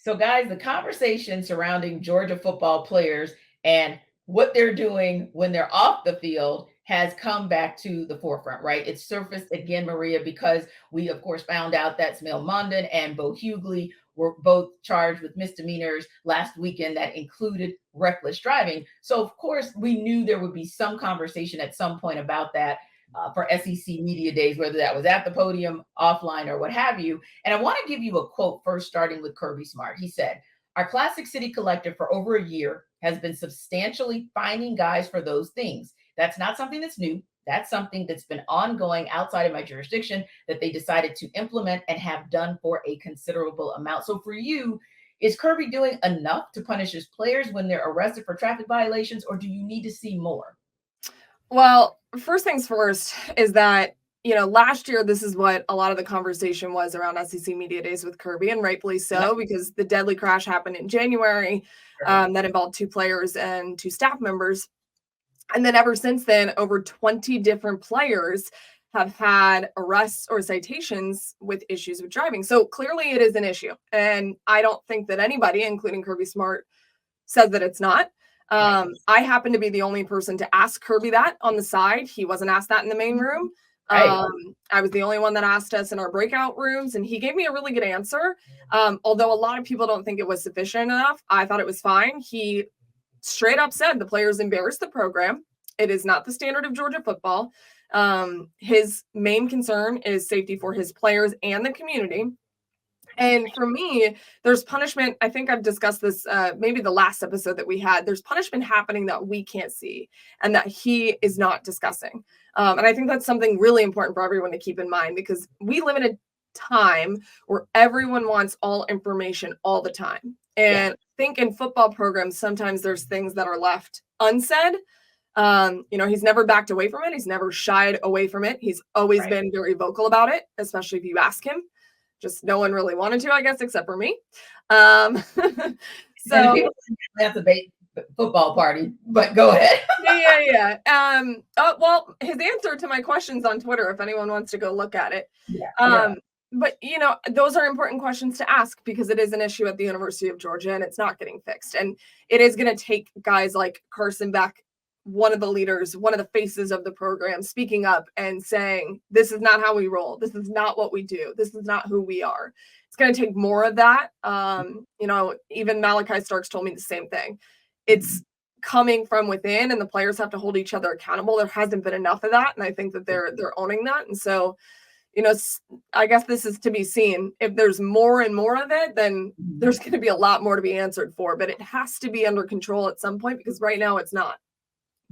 So, guys, the conversation surrounding Georgia football players and what they're doing when they're off the field has come back to the forefront, right? It surfaced again, Maria, because we, of course, found out that Smil Mondon and Bo Hughley were both charged with misdemeanors last weekend that included reckless driving. So, of course, we knew there would be some conversation at some point about that for SEC Media Days, whether that was at the podium, offline, or what have you. And I want to give you a quote first, starting with Kirby Smart. He said, "Our Classic City Collective for over a year has been substantially fining guys for those things. That's not something that's new. That's something that's been ongoing outside of my jurisdiction that they decided to implement and have done for a considerable amount." So for you, is Kirby doing enough to punish his players when they're arrested for traffic violations, or do you need to see more? Well, first things first is that, last year, this is what a lot of the conversation was around SEC Media Days with Kirby, and rightfully so, because the deadly crash happened in January that involved 2 players and 2 staff members. And then ever since then, over 20 different players have had arrests or citations with issues with driving. So clearly it is an issue. And I don't think that anybody, including Kirby Smart, says that it's not. I happen to be the only person to ask Kirby that on the side. He wasn't asked that in the main room. I was the only one that asked us in our breakout rooms, and he gave me a really good answer. Although a lot of people don't think it was sufficient enough, I thought it was fine. He straight up said the players embarrassed the program. It is not the standard of Georgia football. His main concern is safety for his players and the community. And for me, there's punishment. I think I've discussed this maybe the last episode that we had. There's punishment happening that we can't see and that he is not discussing. And I think that's something really important for everyone to keep in mind, because we live in a time where everyone wants all information all the time. And I think in football programs, sometimes there's things that are left unsaid. He's never backed away from it. He's never shied away from it. He's always been very vocal about it, especially if you ask him. Just no one really wanted to, I guess, except for me. So that's a football party, but go ahead. Yeah. Well, his answer to my questions on Twitter, if anyone wants to go look at it. But, those are important questions to ask, because it is an issue at the University of Georgia and it's not getting fixed. And it is going to take guys like Carson Beck, one of the leaders, one of the faces of the program, speaking up and saying, this is not how we roll. This is not what we do. This is not who we are. It's going to take more of that. Even Malachi Starks told me the same thing. It's coming from within, and the players have to hold each other accountable. There hasn't been enough of that, and I think that they're owning that. And so, I guess this is to be seen. If there's more and more of it, then there's going to be a lot more to be answered for. But it has to be under control at some point, because right now it's not.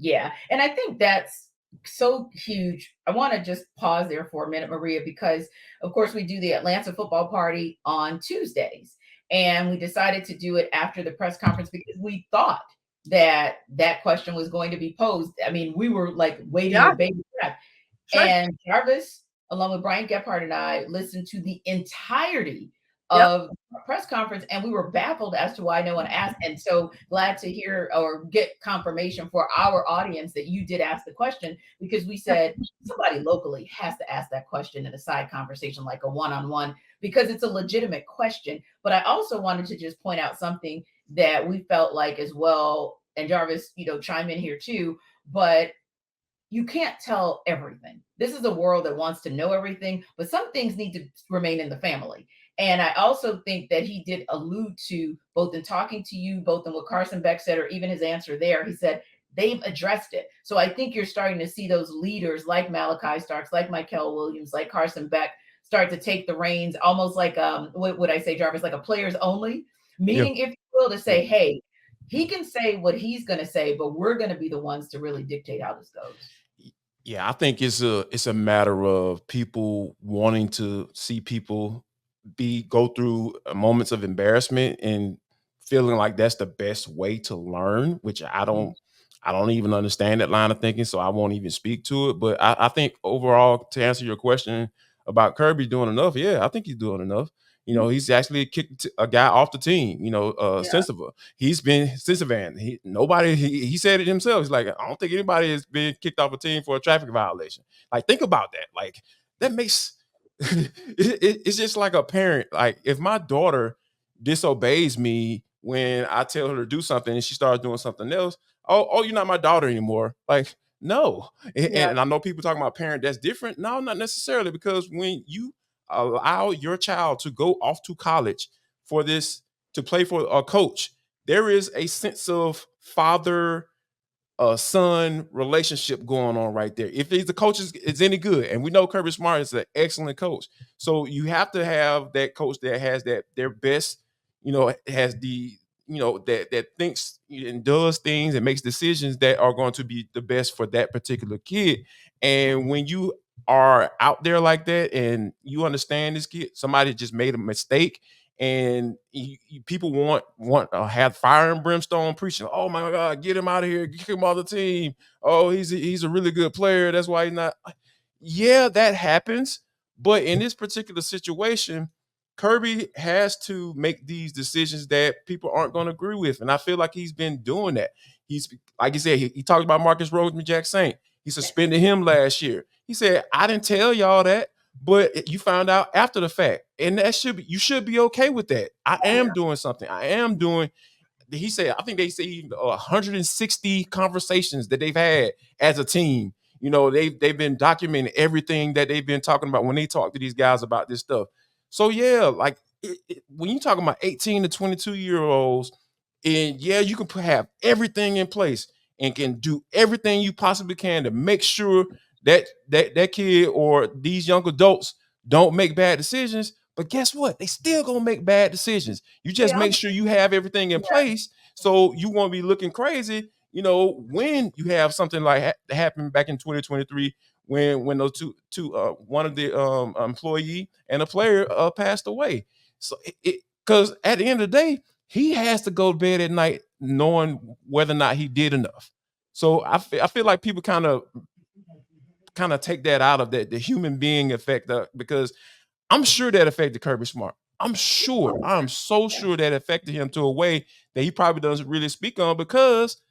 Yeah. And I think that's so huge. I want to just pause there for a minute, Maria, because of course we do the Atlanta football party on Tuesdays, and we decided to do it after the press conference because we thought that question was going to be posed. I mean, we were like waiting with bated breath. Sure. And Jarvis, along with Brian Gephardt and I, listened to the entirety of a press conference, and we were baffled as to why no one asked. And so glad to hear or get confirmation for our audience that you did ask the question, because we said somebody locally has to ask that question in a side conversation, like a one-on-one, because it's a legitimate question. But I also wanted to just point out something that we felt like as well, and Jarvis, chime in here too, but you can't tell everything. This is a world that wants to know everything, but some things need to remain in the family. And I also think that he did allude to, both in talking to you, both in what Carson Beck said, or even his answer there, he said they've addressed it. So I think you're starting to see those leaders like Malachi Starks, like Michael Williams, like Carson Beck, start to take the reins, almost like, what would I say, Jarvis, like a players only meeting, if you will, to say, hey, he can say what he's going to say, but we're going to be the ones to really dictate how this goes. Yeah, I think it's a matter of people wanting to see people go through moments of embarrassment and feeling like that's the best way to learn, which I don't even understand that line of thinking, so I won't even speak to it. But I think overall, to answer your question about Kirby doing enough, yeah, I think he's doing enough. He's actually kicked a guy off the team, Sensiva. He's been Sensivan. He said it himself. He's like, I don't think anybody has been kicked off a team for a traffic violation. Like, think about that. Like, that makes it's just like a parent. Like, if my daughter disobeys me when I tell her to do something and she starts doing something else. Oh, you're not my daughter anymore. Like, no. Yeah. And I know people talking about parent that's different. No, not necessarily, because when you allow your child to go off to college for this, to play for a coach, there is a sense of father son relationship going on right there. If the coach is any good, and we know Kirby Smart is an excellent coach, so you have to have that coach that has that their best, has the, that thinks and does things and makes decisions that are going to be the best for that particular kid. And when you are out there like that, and you understand this kid, somebody just made a mistake, and people want have fire and brimstone preaching. Oh my God, get him out of here, get him off the team. Oh, he's a really good player. That's why he's not. Yeah, that happens. But in this particular situation, Kirby has to make these decisions that people aren't going to agree with, and I feel like he's been doing that. He's, like you said, he talked about Marcus Roseman Jack Saint. He suspended him last year. He said, "I didn't tell y'all that, but you found out after the fact, and you should be okay with that. I am doing something. I am doing." He said, I think they say 160 conversations that they've had as a team. They've been documenting everything that they've been talking about when they talk to these guys about this stuff. So yeah, like when you talking about 18 to 22-year-olds, and yeah, you can have everything in place and can do everything you possibly can to make sure that kid or these young adults don't make bad decisions. But guess what? They still gonna make bad decisions. You just make sure you have everything in place, so you won't be looking crazy. When you have something like happened back in 2023, when those two one of the employee and a player passed away. So because at the end of the day, he has to go to bed at night knowing whether or not he did enough. So I feel like people kind of take that out of the human being effect, because I'm sure that affected Kirby Smart. I'm so sure that affected him to a way that he probably doesn't really speak on, because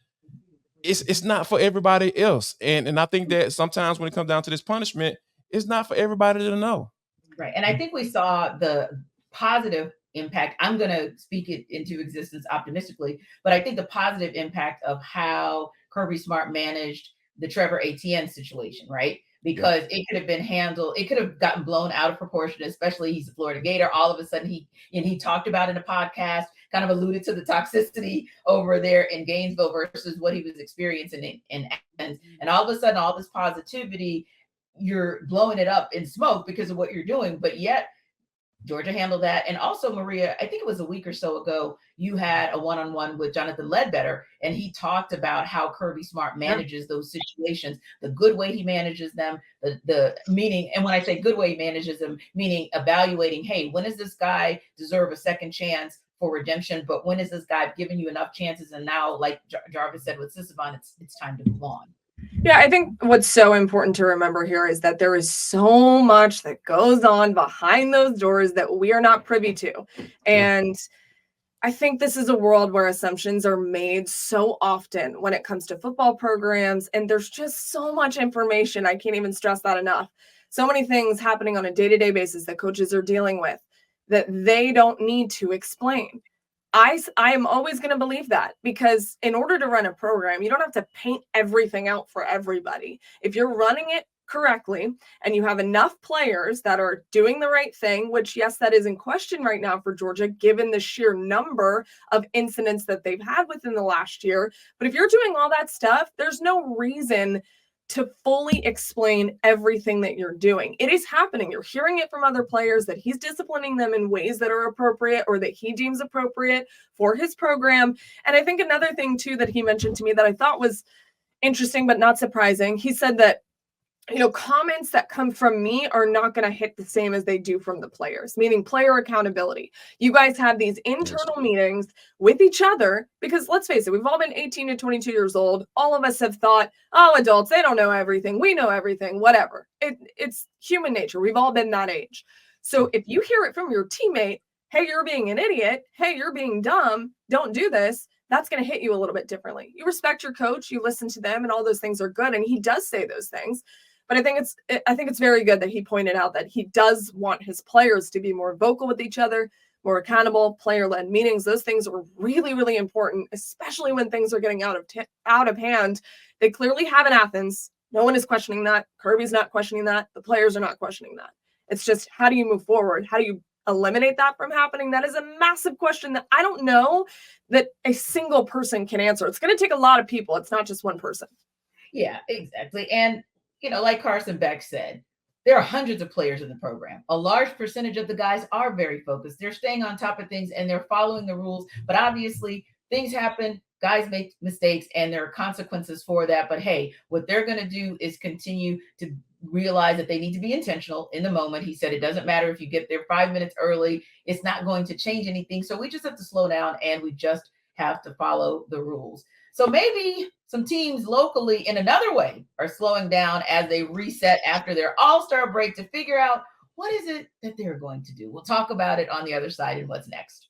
it's not for everybody else. And I think that sometimes when it comes down to this punishment, it's not for everybody to know. Right. And I think we saw the positive impact. I'm going to speak it into existence optimistically, but I think the positive impact of how Kirby Smart managed the Trevor Etienne situation, right? Because it could have been handled, it could have gotten blown out of proportion, especially he's a Florida Gator. All of a sudden he talked about in a podcast, kind of alluded to the toxicity over there in Gainesville versus what he was experiencing in Athens. And all of a sudden, all this positivity, you're blowing it up in smoke because of what you're doing. But yet Georgia handled that. And also, Maria, I think it was a week or so ago, you had a one-on-one with Jonathan Ledbetter, and he talked about how Kirby Smart manages those situations, the good way he manages them, the meaning, and when I say good way he manages them, meaning evaluating, hey, when does this guy deserve a second chance for redemption? But when is this guy giving you enough chances? And now, like Jarvis said with Sisavon, it's time to move on. Yeah, I think what's so important to remember here is that there is so much that goes on behind those doors that we are not privy to. And I think this is a world where assumptions are made so often when it comes to football programs. And there's just so much information. I can't even stress that enough. So many things happening on a day-to-day basis that coaches are dealing with that they don't need to explain. I am always going to believe that, because in order to run a program, you don't have to paint everything out for everybody. If you're running it correctly and you have enough players that are doing the right thing, which, yes, that is in question right now for Georgia, given the sheer number of incidents that they've had within the last year. But if you're doing all that stuff, there's no reason to fully explain everything that you're doing. It is happening. You're hearing it from other players that he's disciplining them in ways that are appropriate or that he deems appropriate for his program. And I think another thing too that he mentioned to me that I thought was interesting but not surprising, he said that, comments that come from me are not going to hit the same as they do from the players, meaning player accountability. You guys have these internal meetings with each other, because let's face it, we've all been 18 to 22 years old. All of us have thought, oh, adults, they don't know everything. We know everything, whatever. It's human nature. We've all been that age. So if you hear it from your teammate, hey, you're being an idiot. Hey, you're being dumb. Don't do this. That's going to hit you a little bit differently. You respect your coach, you listen to them, and all those things are good. And he does say those things. But I think it's very good that he pointed out that he does want his players to be more vocal with each other, more accountable, player-led meetings. Those things are really, really important, especially when things are getting out of hand. They clearly have in Athens. No one is questioning that. Kirby's not questioning that. The players are not questioning that. It's just, how do you move forward? How do you eliminate that from happening? That is a massive question that I don't know that a single person can answer. It's going to take a lot of people. It's not just one person. Yeah, exactly. And, like Carson Beck said, there are hundreds of players in the program. A large percentage of the guys are very focused. They're staying on top of things and they're following the rules. But obviously, things happen. Guys make mistakes and there are consequences for that. But hey, what they're going to do is continue to realize that they need to be intentional in the moment. He said it doesn't matter if you get there 5 minutes early. It's not going to change anything. So we just have to slow down and we just have to follow the rules. So maybe some teams locally in another way are slowing down as they reset after their all-star break to figure out what is it that they're going to do. We'll talk about it on the other side and what's next.